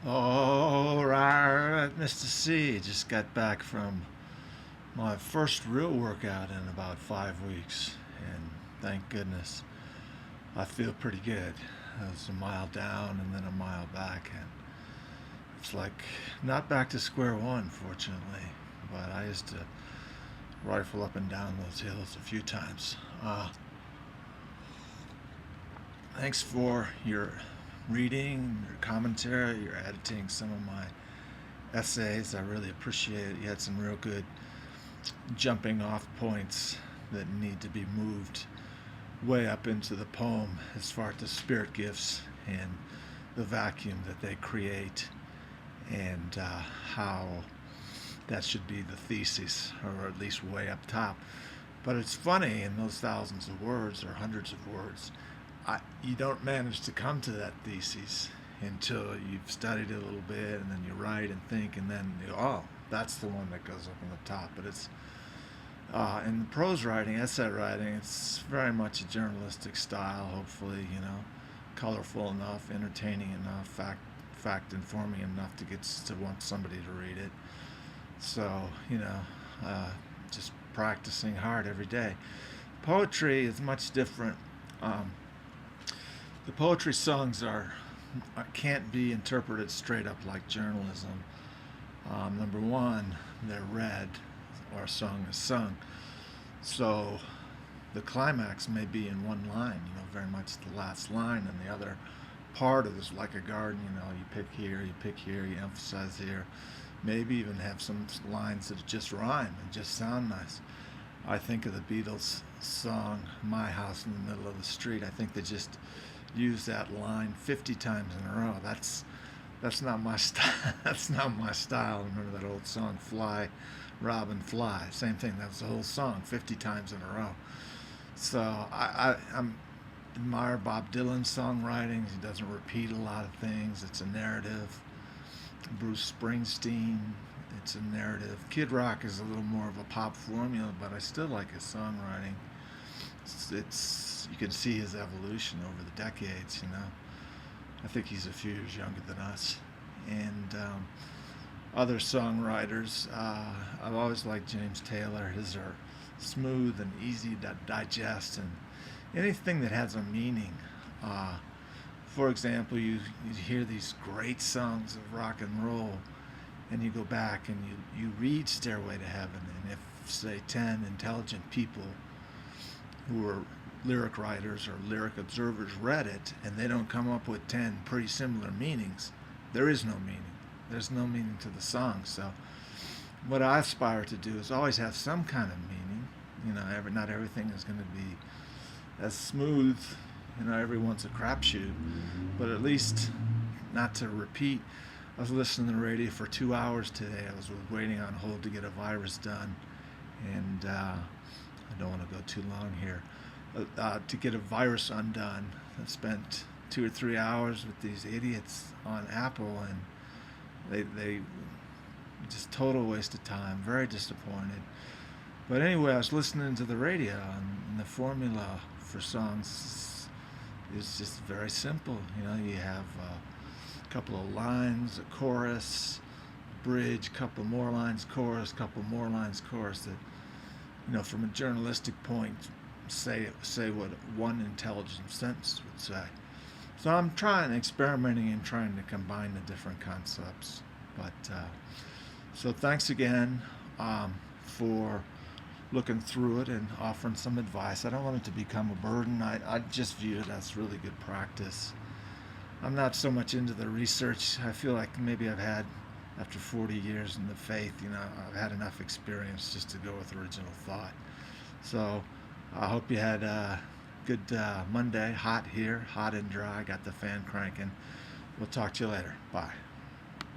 All right, Mr. C. Just got back from my first real workout in about 5 weeks, and thank goodness I feel pretty good. It was a mile down and then a mile back, and it's like not back to square one, fortunately, but I used to rifle up and down those hills a few times. Thanks for your reading, your commentary, your editing some of my essays. I really appreciate it. You had some real good jumping off points that need to be moved way up into the poem as far as the spirit gifts and the vacuum that they create, and how that should be the thesis, or at least way up top. But it's funny, in those thousands of words or hundreds of words, you don't manage to come to that thesis until you've studied it a little bit, and then you write and think, and then oh, that's the one that goes up on the top. But it's in the prose writing, essay writing, it's very much a journalistic style. Hopefully, colorful enough, entertaining enough, fact informing enough to get to want somebody to read it. So just practicing hard every day. Poetry is much different. The poetry songs can't be interpreted straight up like journalism. Number one, they're read, or a song is sung. So the climax may be in one line, very much the last line, and the other part of this, like a garden, you pick here, you emphasize here. Maybe even have some lines that just rhyme and just sound nice. I think of the Beatles song "My House in the Middle of the Street." I think they just use that line 50 times in a row. That's not my style. That's not my style. Remember that old song, "Fly, Robin, Fly"? Same thing. That was the whole song, 50 times in a row. So I'm admire Bob Dylan's songwriting. He doesn't repeat a lot of things. It's a narrative. Bruce Springsteen, it's a narrative. Kid Rock is a little more of a pop formula, but I still like his songwriting. It's you can see his evolution over the decades. I think he's a few years younger than us. And other songwriters, I've always liked James Taylor. His are smooth and easy to digest, and anything that has a meaning. For example, you hear these great songs of rock and roll, and you go back and you read Stairway to Heaven, and if, say, 10 intelligent people who are lyric writers or lyric observers read it, and they don't come up with 10 pretty similar meanings, there is no meaning. There's no meaning to the song. So what I aspire to do is always have some kind of meaning. Not everything is going to be as smooth. Everyone's a crapshoot, but at least not to repeat. I was listening to the radio for 2 hours today. I was waiting on hold to get a virus done, and I don't want to go too long here. To get a virus undone, I spent 2 or 3 hours with these idiots on Apple, and they just total waste of time. Very disappointed. But anyway, I was listening to the radio, and the formula for songs is just very simple. You have a couple of lines, a chorus, bridge, couple more lines, chorus, couple more lines, chorus. That, from a journalistic point, say what one intelligent sentence would say. So I'm experimenting and trying to combine the different concepts. But so thanks again for looking through it and offering some advice. I don't want it to become a burden. I just view it as really good practice. I'm not so much into the research. I feel like maybe after 40 years in the faith, I've had enough experience just to go with original thought. So I hope you had a good Monday. Hot here, hot and dry. Got the fan cranking. We'll talk to you later. Bye.